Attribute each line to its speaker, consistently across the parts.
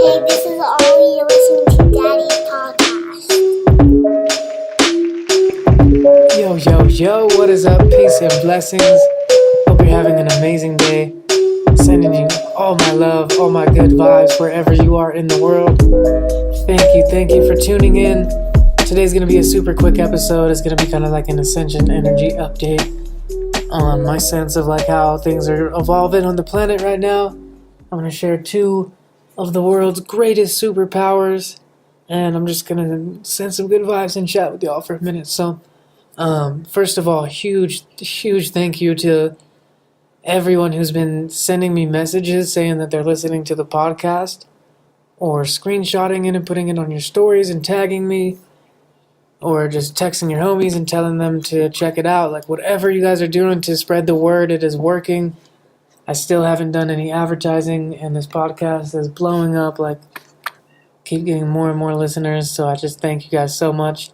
Speaker 1: Hey, this is Ollie. You're listening to Daddy's podcast.
Speaker 2: Yo, what is up? Peace and blessings. Hope you're having an amazing day. Sending you all my love, all my good vibes wherever you are in the world. Thank you for tuning in. Today's going to be a super quick episode. It's going to be kind of like an Ascension energy update on my sense of like how things are evolving on the planet right now. I'm going to share two of the world's greatest superpowers, and I'm just going to send some good vibes and chat with y'all for a minute. So, first of all, huge thank you to everyone who's been sending me messages saying that they're listening to the podcast, or screenshotting it and putting it on your stories and tagging me, or just texting your homies and telling them to check it out. Like, whatever you guys are doing to spread the word, it is working. I still haven't done any advertising, and this podcast is blowing up. Like, keep getting more and more listeners, so I just thank you guys so much.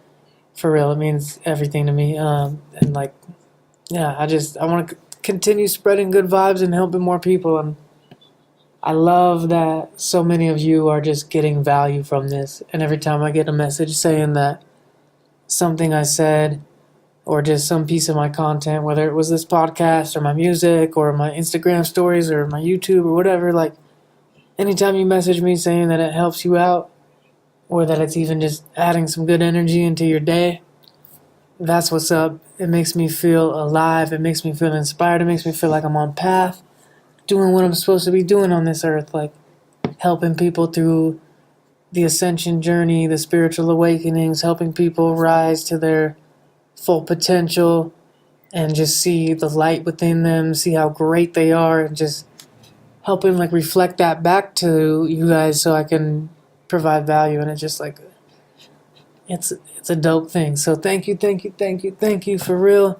Speaker 2: For real, it means everything to me. I want to continue spreading good vibes and helping more people. And I love that so many of you are just getting value from this. And every time I get a message saying that something I said, or just some piece of my content, whether it was this podcast or my music or my Instagram stories or my YouTube or whatever, like, anytime you message me saying that it helps you out, or that it's even just adding some good energy into your day, that's what's up. It makes me feel alive. It makes me feel inspired. It makes me feel like I'm on path, doing what I'm supposed to be doing on this earth, like helping people through the ascension journey, the spiritual awakenings, helping people rise to their full potential and just see the light within them, see how great they are, and just helping like reflect that back to you guys so I can provide value. And it's just like, it's a dope thing. So thank you for real.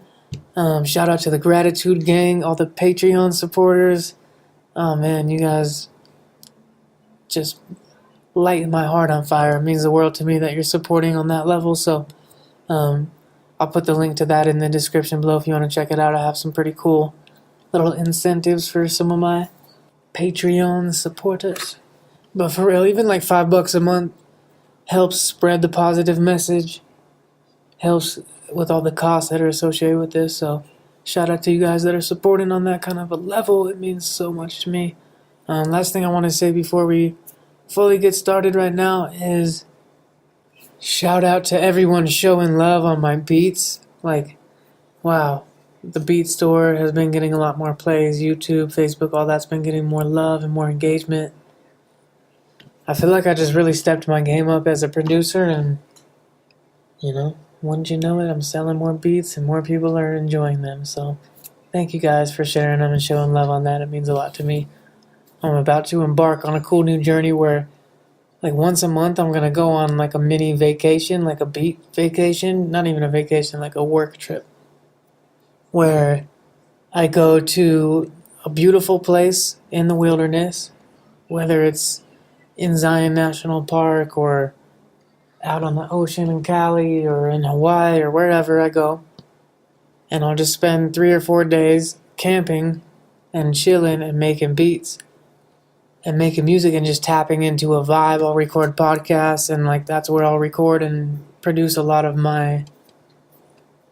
Speaker 2: Shout out to the Gratitude Gang, all the Patreon supporters. Oh man, you guys just light my heart on fire. It means the world to me that you're supporting on that level. So I'll put the link to that in the description below if you want to check it out. I have some pretty cool little incentives for some of my Patreon supporters. But for real, even like $5 a month helps spread the positive message, helps with all the costs that are associated with this. So shout out to you guys that are supporting on that kind of a level. It means so much to me. Last thing I want to say before we fully get started right now is shout out to everyone showing love on my beats. Like, wow, the beat store has been getting a lot more plays. YouTube, Facebook, all that's been getting more love and more engagement. I feel like I just really stepped my game up as a producer, and wouldn't you know it, I'm selling more beats and more people are enjoying them. So thank you guys for sharing them and showing love on that. It means a lot to me. I'm about to embark on a cool new journey where, like, once a month I'm going to go on like a mini vacation, like a beat vacation, not even a vacation, like a work trip, where I go to a beautiful place in the wilderness, whether it's in Zion National Park or out on the ocean in Cali or in Hawaii or wherever I go. And I'll just spend 3 or 4 days camping and chilling and making beats and making music and just tapping into a vibe. I'll record podcasts, and like that's where I'll record and produce a lot of my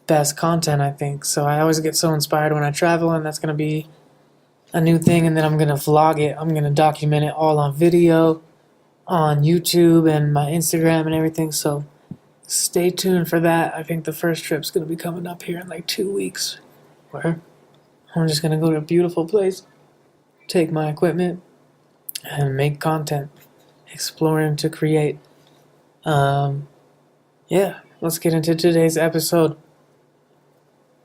Speaker 2: best content, I think. So I always get so inspired when I travel, and that's going to be a new thing. And then I'm going to vlog it. I'm going to document it all on video on YouTube and my Instagram and everything. So stay tuned for that. I think the first trip's going to be coming up here in like 2 weeks, where I'm just going to go to a beautiful place, take my equipment, and make content, exploring to create. Let's get into today's episode.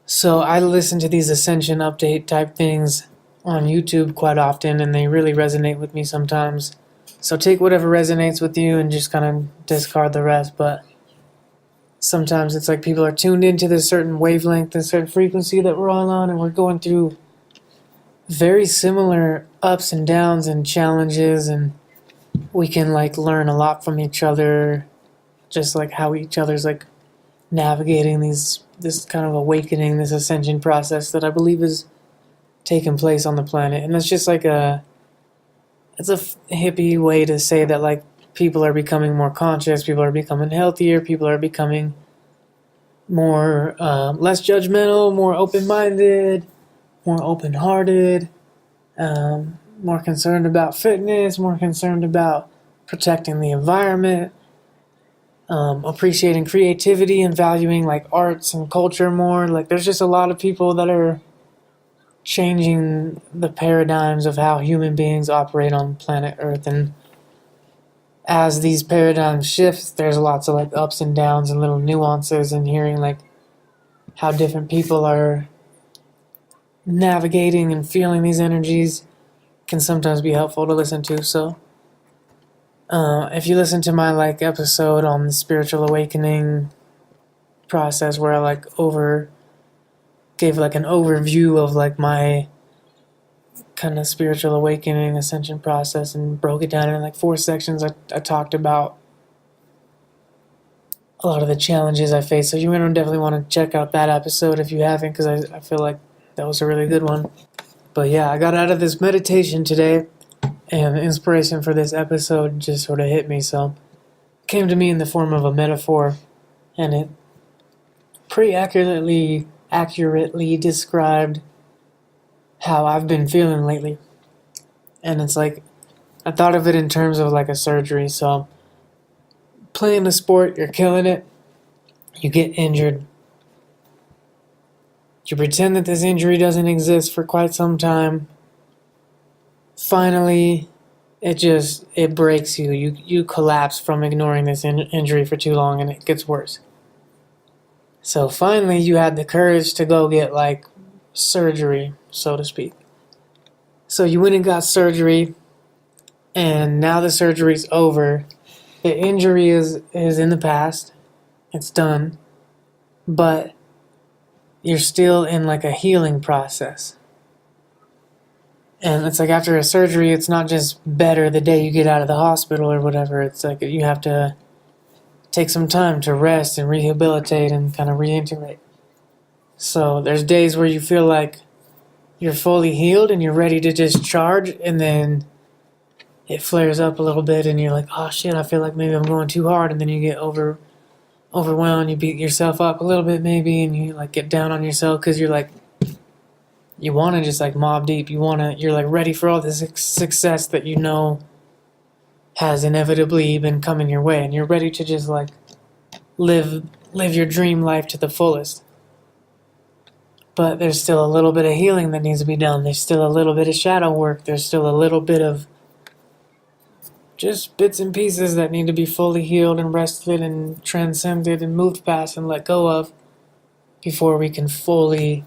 Speaker 2: So I listen to these Ascension update type things on YouTube quite often, and they really resonate with me sometimes. So take whatever resonates with you and just kind of discard the rest. But sometimes it's like people are tuned into this certain wavelength, this certain frequency that we're all on, and we're going through very similar ups and downs and challenges, and we can like learn a lot from each other, just like how each other's like navigating this kind of awakening, this ascension process that I believe is taking place on the planet. And that's just like it's a hippie way to say that like people are becoming more conscious, people are becoming healthier, people are becoming more less judgmental, more open-minded, more open-hearted, more concerned about fitness, more concerned about protecting the environment, appreciating creativity and valuing like arts and culture more. Like there's just a lot of people that are changing the paradigms of how human beings operate on planet Earth. And as these paradigms shift, there's lots of like ups and downs and little nuances, and hearing like how different people are navigating and feeling these energies can sometimes be helpful to listen to. So if you listen to my like episode on the spiritual awakening process, where I like gave like an overview of like my kind of spiritual awakening ascension process and broke it down in like 4 sections, I talked about a lot of the challenges I faced. So you're going to definitely want to check out that episode if you haven't, because I feel like that was a really good one. But yeah, I got out of this meditation today, and the inspiration for this episode just sort of hit me. So it came to me in the form of a metaphor, and it pretty accurately described how I've been feeling lately. And it's like, I thought of it in terms of like a surgery. So playing a sport, you're killing it, you get injured, you pretend that this injury doesn't exist for quite some time. Finally, it breaks you. You collapse from ignoring this injury for too long, and it gets worse. So finally, you had the courage to go get like surgery, so to speak. So you went and got surgery, and now the surgery's over. The injury is in the past. It's done. But you're still in like a healing process. And it's like after a surgery, it's not just better the day you get out of the hospital or whatever. It's like you have to take some time to rest and rehabilitate and kind of reintegrate. So there's days where you feel like you're fully healed and you're ready to just charge, and then it flares up a little bit and you're like, oh shit, I feel like maybe I'm going too hard, and then you get overwhelmed, you beat yourself up a little bit maybe, and you like get down on yourself because you're like, you want to just like mob deep, you're like ready for all this success that you know has inevitably been coming your way, and you're ready to just like live your dream life to the fullest. But there's still a little bit of healing that needs to be done. There's still a little bit of shadow work. There's still a little bit of just bits and pieces that need to be fully healed and rested and transcended and moved past and let go of before we can fully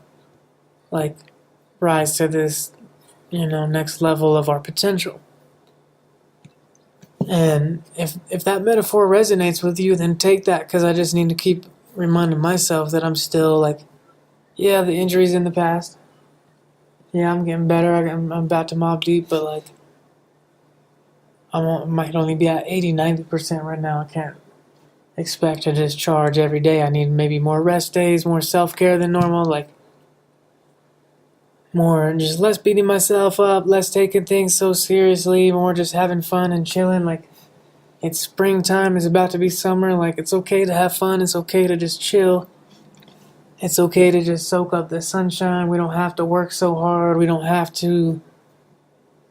Speaker 2: like rise to this, next level of our potential. And if that metaphor resonates with you, then take that, because I just need to keep reminding myself that I'm still like, yeah, the injury's in the past. Yeah, I'm getting better. I'm about to mob deep, but like, I might only be at 80-90% right now. I can't expect to just charge every day. I need maybe more rest days, more self-care than normal, like more just less beating myself up, less taking things so seriously, more just having fun and chilling. Like, it's springtime, it's about to be summer. Like, it's okay to have fun. It's okay to just chill. It's okay to just soak up the sunshine. We don't have to work so hard. We don't have to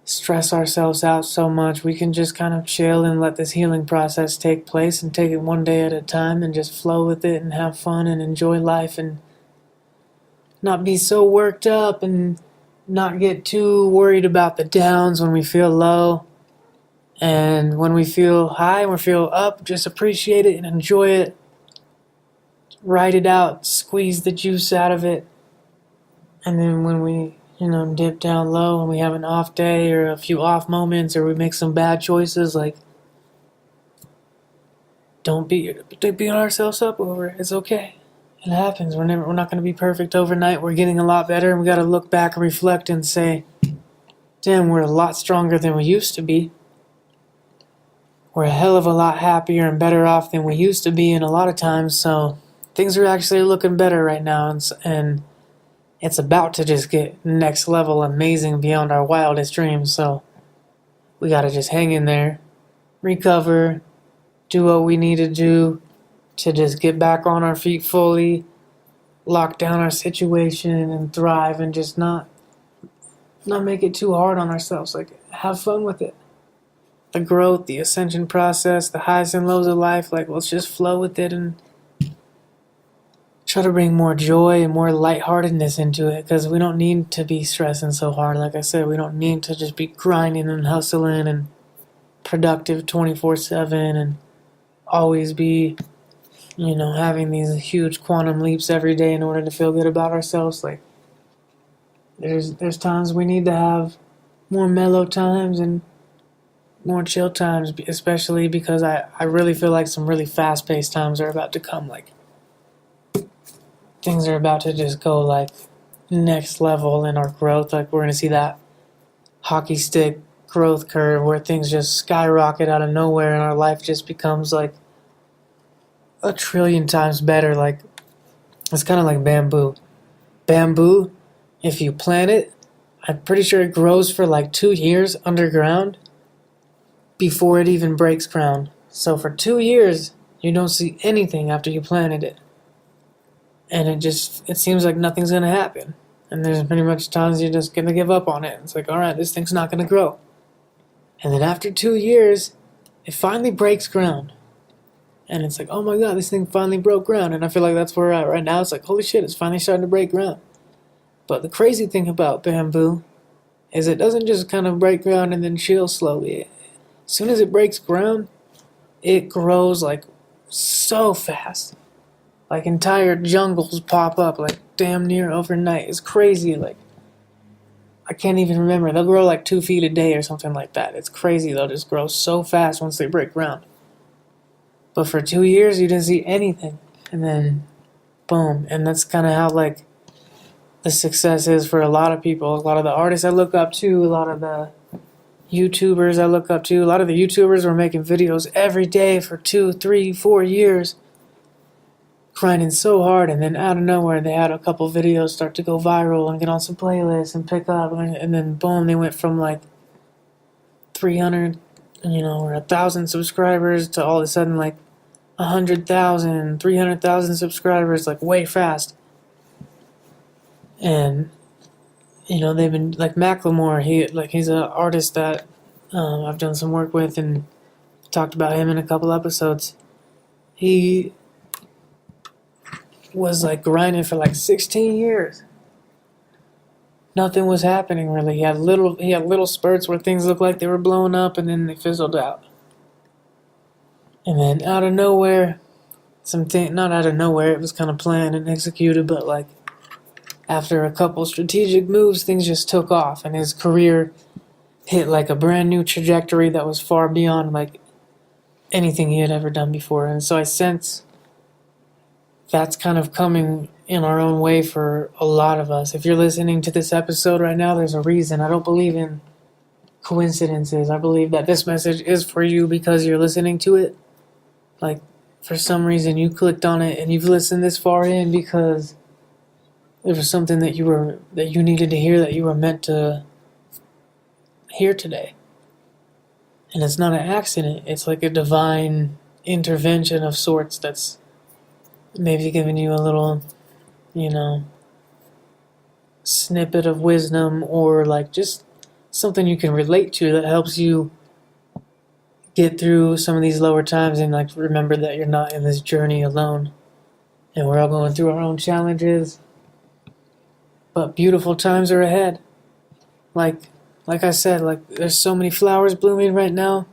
Speaker 2: stress ourselves out so much. We can just kind of chill and let this healing process take place and take it one day at a time and just flow with it and have fun and enjoy life and not be so worked up and not get too worried about the downs when we feel low. And when we feel high and we feel up, just appreciate it and enjoy it. Write it out, squeeze the juice out of it. And then when we dip down low and we have an off day or a few off moments, or we make some bad choices, like, don't beat ourselves up over it. It's okay. It happens. We're not going to be perfect overnight. We're getting a lot better, and we got to look back and reflect and say, damn, we're a lot stronger than we used to be. We're a hell of a lot happier and better off than we used to be in a lot of times, so things are actually looking better right now, and it's about to just get next level amazing beyond our wildest dreams. So We gotta just hang in there, recover, do what we need to do to just get back on our feet fully, lock down our situation and thrive, and just not make it too hard on ourselves. Like, have fun with it. The growth, the ascension process, the highs and lows of life, like, let's just flow with it and try to bring more joy and more lightheartedness into it, because we don't need to be stressing so hard. Like I said, we don't need to just be grinding and hustling and productive 24/7 and always be, having these huge quantum leaps every day in order to feel good about ourselves. Like, there's times we need to have more mellow times and more chill times, especially because I really feel like some really fast-paced times are about to come. Like, things are about to just go, like, next level in our growth. Like, we're going to see that hockey stick growth curve where things just skyrocket out of nowhere and our life just becomes, like, a trillion times better. Like, it's kind of like bamboo. Bamboo, if you plant it, I'm pretty sure it grows for like 2 years underground before it even breaks ground. So for 2 years, you don't see anything after you planted it. And it seems like nothing's going to happen. And there's pretty much times you're just going to give up on it. It's like, all right, this thing's not going to grow. And then after 2 years, it finally breaks ground. And it's like, oh my God, this thing finally broke ground. And I feel like that's where we're at right now. It's like, holy shit, it's finally starting to break ground. But the crazy thing about bamboo is it doesn't just kind of break ground and then chill slowly. As soon as it breaks ground, it grows like so fast. Like, entire jungles pop up like damn near overnight. It's crazy. Like, I can't even remember. They'll grow like 2 feet a day or something like that. It's crazy. They'll just grow so fast once they break ground. But for 2 years, you didn't see anything. And then, boom. And that's kind of how, like, the success is for a lot of people. A lot of the artists I look up to, a lot of the YouTubers I look up to, a lot of the YouTubers were making videos every day for 2, 3, 4 years, grinding so hard, and then out of nowhere they had a couple videos start to go viral and get on some playlists and pick up, and then boom, they went from like 300, or 1,000 subscribers to all of a sudden like 100,000, 300,000 subscribers, like way fast. And they've been like Macklemore. He's an artist that I've done some work with and talked about him in a couple episodes. He was like grinding for like 16 years. Nothing was happening really. He had little spurts where things looked like they were blowing up and then they fizzled out. And then out of nowhere, not out of nowhere, it was kind of planned and executed, but like after a couple strategic moves, things just took off and his career hit like a brand new trajectory that was far beyond like anything he had ever done before. And so I sense that's kind of coming in our own way for a lot of us. If you're listening to this episode right now, there's a reason. I don't believe in coincidences. I believe that this message is for you because you're listening to it. Like, for some reason you clicked on it and you've listened this far in because there was something that you needed to hear, that you were meant to hear today. And it's not an accident. It's like a divine intervention of sorts that's maybe giving you a little, snippet of wisdom, or like just something you can relate to that helps you get through some of these lower times and like remember that you're not in this journey alone. And we're all going through our own challenges, but beautiful times are ahead. Like I said, like there's so many flowers blooming right now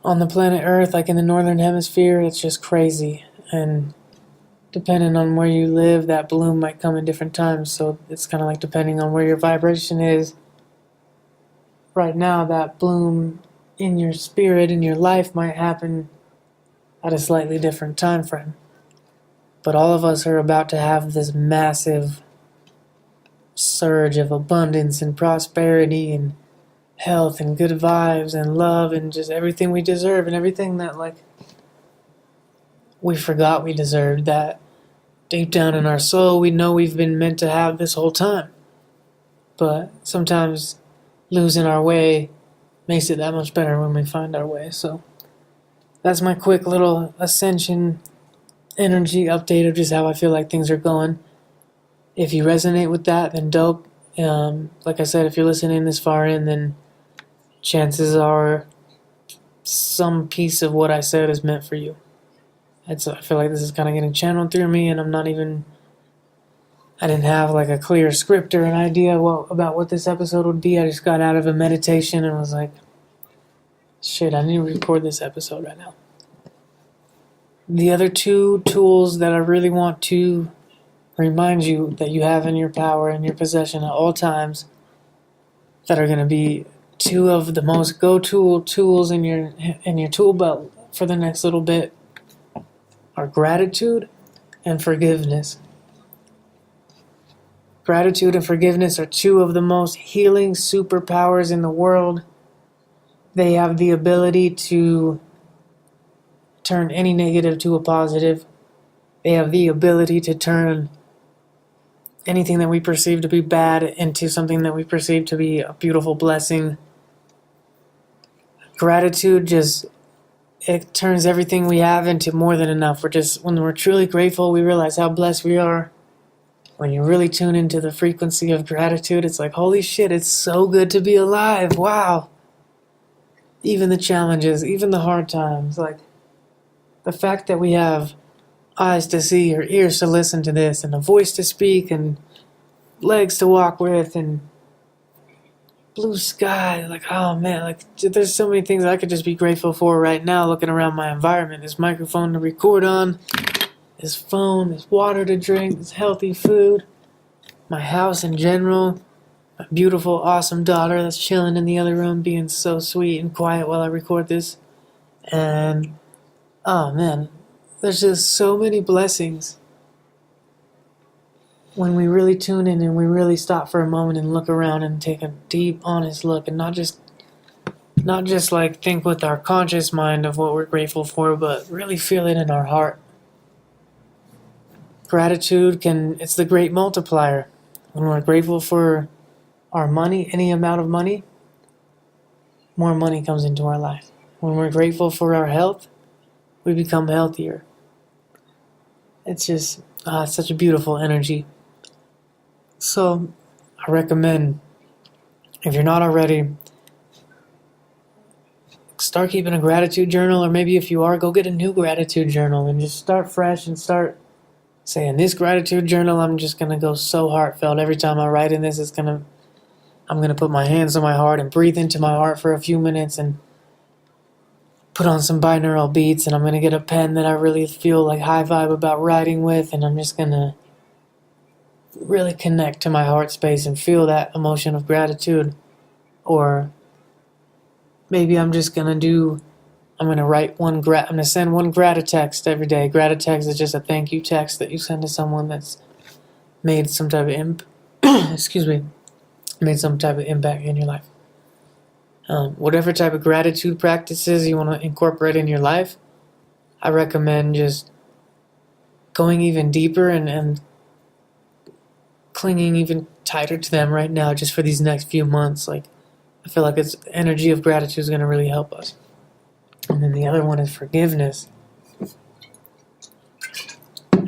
Speaker 2: on the planet Earth, like in the northern hemisphere. It's just crazy. And depending on where you live, that bloom might come in different times. So it's kind of like depending on where your vibration is. Right now, that bloom in your spirit, in your life, might happen at a slightly different time frame. But all of us are about to have this massive surge of abundance and prosperity and health and good vibes and love and just everything we deserve and everything that like we forgot we deserved, that deep down in our soul we know we've been meant to have this whole time. But sometimes losing our way makes it that much better when we find our way. So that's my quick little Ascension energy update of just how I feel like things are going. If you resonate with that, then dope. Like I said, if you're listening this far in, then chances are some piece of what I said is meant for you. I feel like this is kind of getting channeled through me, and I didn't have like a clear script or an idea about what this episode would be. I just got out of a meditation and was like, shit, I need to record this episode right now. The other two tools that I really want to remind you that you have in your power, in your possession at all times, that are going to be two of the most go-to tools in your tool belt for the next little bit are gratitude and forgiveness. Gratitude and forgiveness are two of the most healing superpowers in the world. They have the ability to turn any negative to a positive. They have the ability to turn anything that we perceive to be bad into something that we perceive to be a beautiful blessing. Gratitude it turns everything we have into more than enough. When we're truly grateful, we realize how blessed we are. When you really tune into the frequency of gratitude, it's like, holy shit, it's so good to be alive. Wow. Even the challenges, even the hard times, like the fact that we have eyes to see or ears to listen to this and a voice to speak and legs to walk with and blue sky, like, oh man, like there's so many things I could just be grateful for right now looking around my environment. This microphone to record on, this phone, this water to drink, this healthy food, my house in general, my beautiful, awesome daughter that's chilling in the other room being so sweet and quiet while I record this. And, oh man, there's just so many blessings when we really tune in and we really stop for a moment and look around and take a deep, honest look and not just like think with our conscious mind of what we're grateful for, but really feel it in our heart. Gratitude it's the great multiplier. When we're grateful for our money, any amount of money, more money comes into our life. When we're grateful for our health, we become healthier. It's just it's such a beautiful energy. So I recommend, if you're not already, start keeping a gratitude journal, or maybe if you are, go get a new gratitude journal and just start fresh and start saying, this gratitude journal, I'm just going to go so heartfelt. Every time I write in this, I'm going to put my hands on my heart and breathe into my heart for a few minutes and put on some binaural beats, and I'm going to get a pen that I really feel like high vibe about writing with, and I'm just going to really connect to my heart space and feel that emotion of gratitude. Or maybe I'm just going to I'm going to send one gratitext every day. Gratitext is just a thank you text that you send to someone that's made some type of made some type of impact in your life. Whatever type of gratitude practices you want to incorporate in your life, I recommend just going even deeper and clinging even tighter to them right now, just for these next few months. Like, I feel like it's energy of gratitude is going to really help us. And then the other one is forgiveness.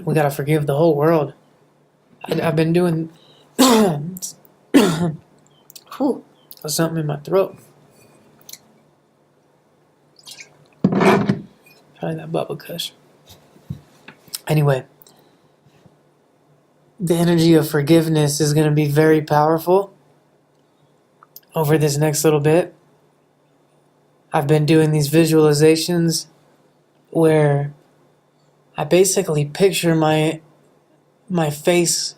Speaker 2: We got to forgive the whole world. I've been doing there's something in my throat. Probably that bubble kush. Anyway, the energy of forgiveness is going to be very powerful over this next little bit. I've been doing these visualizations where I basically picture my face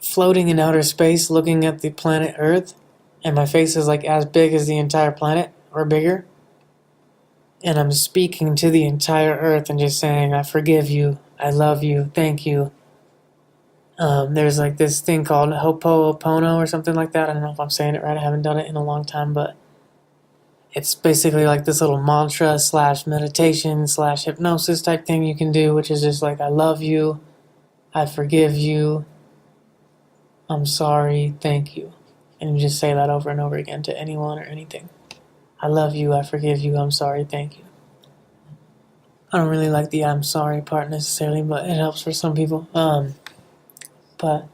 Speaker 2: floating in outer space looking at the planet Earth, and my face is like as big as the entire planet or bigger. And I'm speaking to the entire Earth and just saying, I forgive you, I love you, thank you. There's like this thing called Ho'oponopono or something like that. I don't know if I'm saying it right. I haven't done it in a long time, but it's basically like this little mantra / meditation / hypnosis type thing you can do, which is just like, I love you, I forgive you, I'm sorry, thank you. And you just say that over and over again to anyone or anything. I love you, I forgive you, I'm sorry, thank you. I don't really like the I'm sorry part necessarily, but it helps for some people. But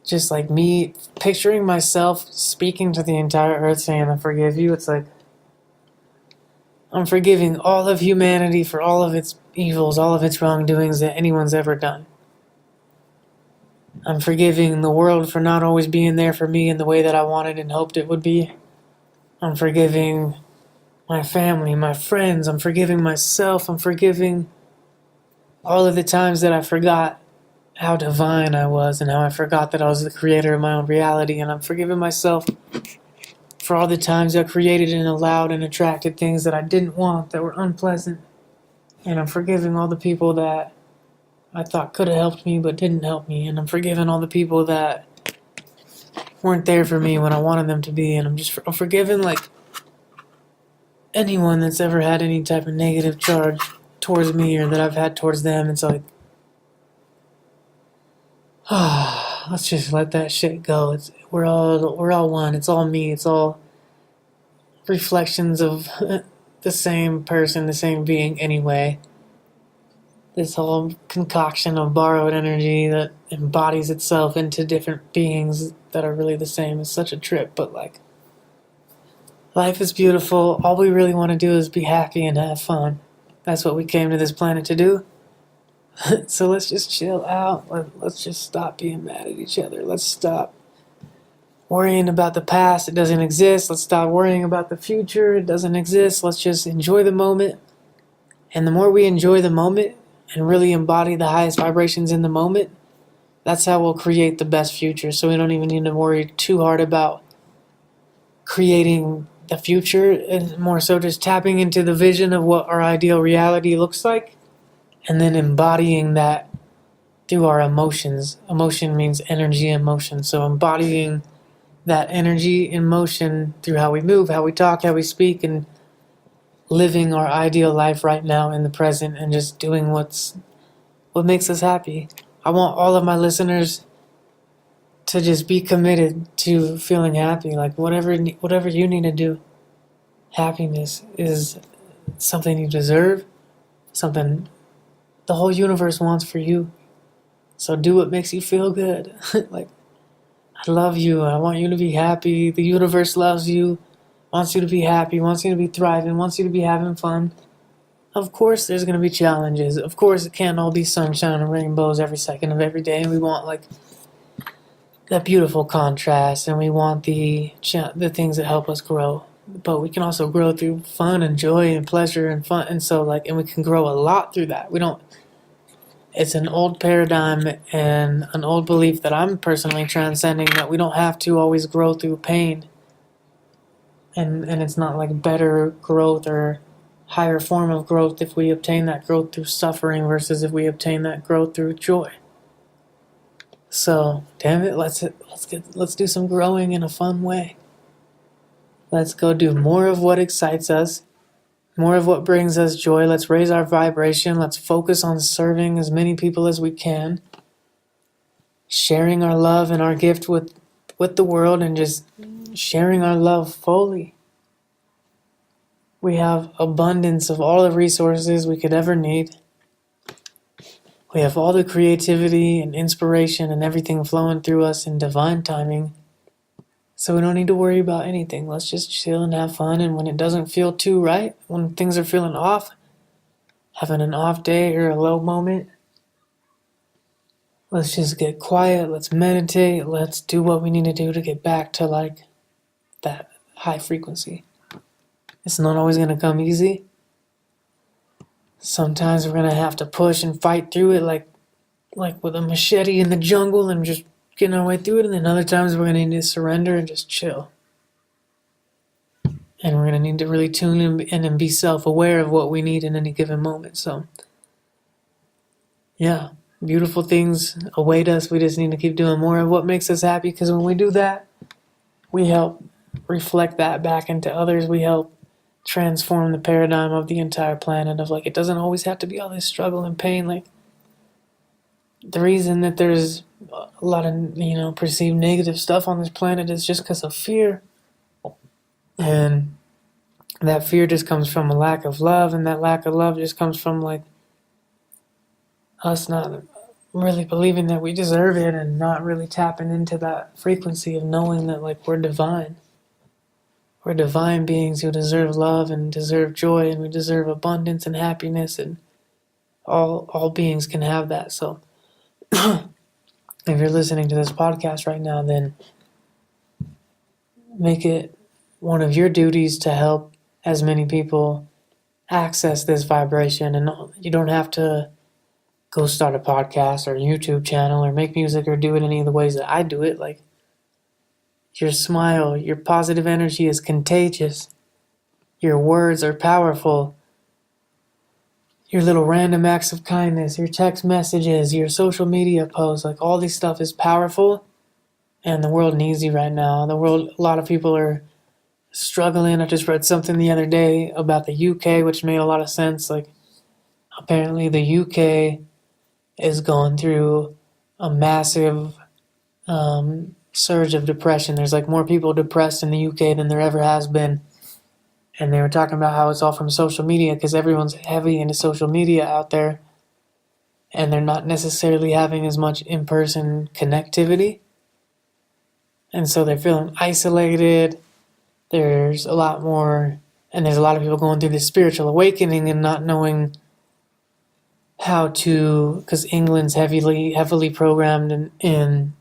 Speaker 2: just like me picturing myself speaking to the entire earth saying I forgive you, it's like I'm forgiving all of humanity for all of its evils, all of its wrongdoings that anyone's ever done. I'm forgiving the world for not always being there for me in the way that I wanted and hoped it would be. I'm forgiving my family, my friends. I'm forgiving myself. I'm forgiving all of the times that I forgot how divine I was and how I forgot that I was the creator of my own reality. And I'm forgiving myself for all the times I created and allowed and attracted things that I didn't want, that were unpleasant. And I'm forgiving all the people that I thought could have helped me but didn't help me. And I'm forgiving all the people that weren't there for me when I wanted them to be. And I'm forgiving like anyone that's ever had any type of negative charge towards me or that I've had towards them. It's like, let's just let that shit go. We're all one. It's all me. It's all reflections of the same person, the same being anyway. This whole concoction of borrowed energy that embodies itself into different beings that are really the same is such a trip, but like, life is beautiful. All we really want to do is be happy and have fun. That's what we came to this planet to do. So let's just chill out. Let's just stop being mad at each other. Let's stop worrying about the past. It doesn't exist. Let's stop worrying about the future. It doesn't exist. Let's just enjoy the moment. And the more we enjoy the moment and really embody the highest vibrations in the moment, that's how we'll create the best future. So we don't even need to worry too hard about creating the future, and more so just tapping into the vision of what our ideal reality looks like and then embodying that through our emotions. Emotion means energy and motion. So embodying that energy in motion through how we move, how we talk, how we speak, and living our ideal life right now in the present and just doing what makes us happy. I want all of my listeners to just be committed to feeling happy. Like whatever you need to do. Happiness is something you deserve, something the whole universe wants for you. So do what makes you feel good. Like, I love you. I want you to be happy. The universe loves you, wants you to be happy, wants you to be thriving, wants you to be having fun. Of course there's going to be challenges. Of course it can't all be sunshine and rainbows every second of every day. And we want like that beautiful contrast, and we want the things that help us grow. But we can also grow through fun and joy and pleasure and fun. And so and we can grow a lot through that. It's an old paradigm and an old belief that I'm personally transcending, that we don't have to always grow through pain. And it's not like better growth or higher form of growth if we obtain that growth through suffering versus if we obtain that growth through joy. So, damn it, let's do some growing in a fun way. Let's go do more of what excites us, more of what brings us joy. Let's raise our vibration. Let's focus on serving as many people as we can, sharing our love and our gift with the world, and just sharing our love fully. We have abundance of all the resources we could ever need. We have all the creativity and inspiration and everything flowing through us in divine timing. So we don't need to worry about anything. Let's just chill and have fun. And when it doesn't feel too right, when things are feeling off, having an off day or a low moment, let's just get quiet. Let's meditate. Let's do what we need to do to get back to like that high frequency. It's not always going to come easy. Sometimes we're going to have to push and fight through it like with a machete in the jungle and just getting our way through it. And then other times we're going to need to surrender and just chill. And we're going to need to really tune in and be self-aware of what we need in any given moment. So, yeah, beautiful things await us. We just need to keep doing more of what makes us happy, because when we do that, we help reflect that back into others. We help transform the paradigm of the entire planet of like, it doesn't always have to be all this struggle and pain. Like, the reason that there's a lot of, perceived negative stuff on this planet is just because of fear. And that fear just comes from a lack of love, and that lack of love just comes from like us not really believing that we deserve it and not really tapping into that frequency of knowing that like we're divine. We're divine beings who deserve love and deserve joy, and we deserve abundance and happiness, and all beings can have that. So if you're listening to this podcast right now, then make it one of your duties to help as many people access this vibration. And you don't have to go start a podcast or YouTube channel or make music or do it any of the ways that I do it. Like, your smile, your positive energy is contagious. Your words are powerful. Your little random acts of kindness, your text messages, your social media posts, like all this stuff is powerful, and the world needs you right now. A lot of people are struggling. I just read something the other day about the UK, which made a lot of sense. Like, apparently the UK is going through a massive surge of depression. There's like more people depressed in the UK than there ever has been. And they were talking about how it's all from social media, because everyone's heavy into social media out there, and they're not necessarily having as much in-person connectivity. And so they're feeling isolated. There's a lot more, and there's a lot of people going through this spiritual awakening and not knowing how to, because England's heavily programmed in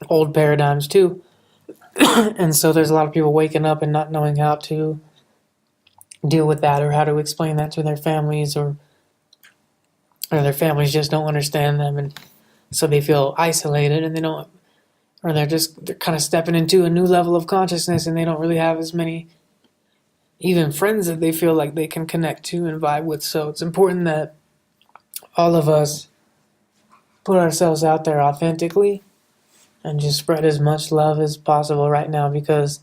Speaker 2: old paradigms too. And so there's a lot of people waking up and not knowing how to deal with that, or how to explain that to their families, or their families just don't understand them, and so they feel isolated, and they're kind of stepping into a new level of consciousness, and they don't really have as many even friends that they feel like they can connect to and vibe with. So it's important that all of us put ourselves out there authentically and just spread as much love as possible right now, because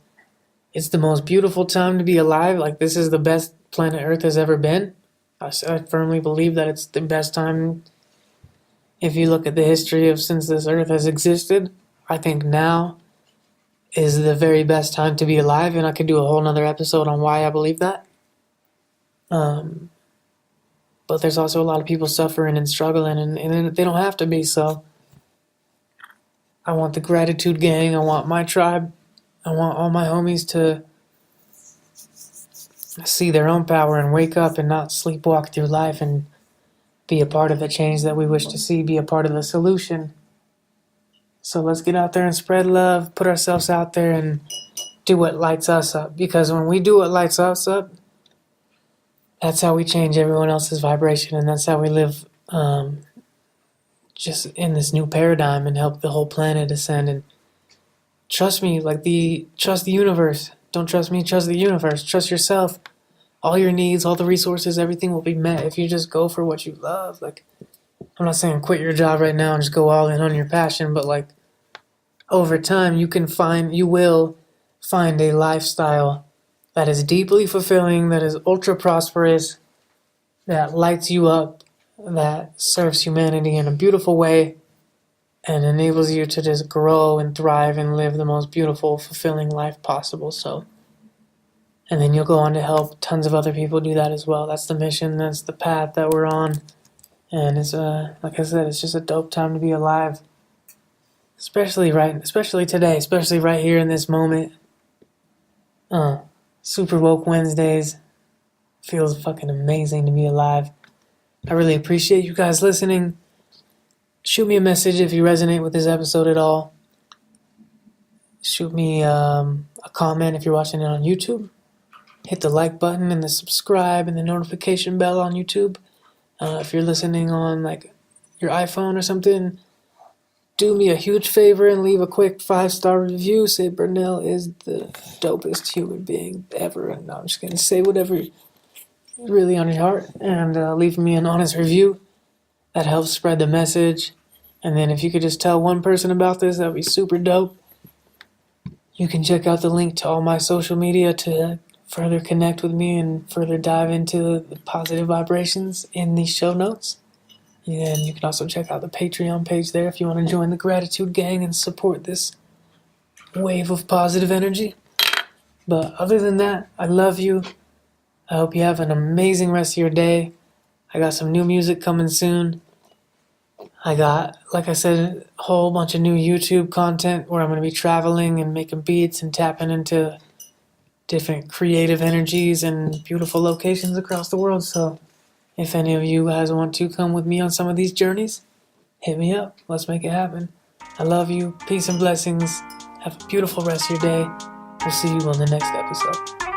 Speaker 2: it's the most beautiful time to be alive. Like, this is the best planet Earth has ever been. I firmly believe that it's the best time. If you look at the history of since this Earth has existed, I think now is the very best time to be alive, and I could do a whole nother episode on why I believe that. But there's also a lot of people suffering and struggling, and they don't have to be. So I want the gratitude gang. I want my tribe. I want all my homies to see their own power and wake up and not sleepwalk through life, and be a part of the change that we wish to see, be a part of the solution. So let's get out there and spread love, put ourselves out there, and do what lights us up. Because when we do what lights us up, that's how we change everyone else's vibration, and that's how we live just in this new paradigm and help the whole planet ascend. And trust me, trust the universe. Don't trust me, trust the universe. Trust yourself. All your needs, all the resources, everything will be met if you just go for what you love. Like, I'm not saying quit your job right now and just go all in on your passion, but like, over time you will find a lifestyle that is deeply fulfilling, that is ultra prosperous, that lights you up, that serves humanity in a beautiful way, and enables you to just grow and thrive and live the most beautiful, fulfilling life possible. So, and then you'll go on to help tons of other people do that as well. That's the mission, that's the path that we're on. And it's like I said, it's just a dope time to be alive. Especially today, especially right here in this moment. Super Woke Wednesdays. Feels fucking amazing to be alive. I really appreciate you guys listening. Shoot me a message if you resonate with this episode at all. Shoot me a comment if you're watching it on YouTube. Hit the like button and the subscribe and the notification bell on YouTube. If you're listening on like your iPhone or something, do me a huge favor and leave a quick 5-star review. Say Burnell is the dopest human being ever. And I'm just going to say whatever is really on your heart, and leave me an honest review. That helps spread the message. And then if you could just tell one person about this, that would be super dope. You can check out the link to all my social media to further connect with me and further dive into the positive vibrations in the show notes. And you can also check out the Patreon page there if you want to join the gratitude gang and support this wave of positive energy. But other than that, I love you. I hope you have an amazing rest of your day. I got some new music coming soon. I got, like I said, a whole bunch of new YouTube content where I'm going to be traveling and making beats and tapping into different creative energies and beautiful locations across the world. So if any of you guys want to come with me on some of these journeys, hit me up. Let's make it happen. I love you. Peace and blessings. Have a beautiful rest of your day. We'll see you on the next episode.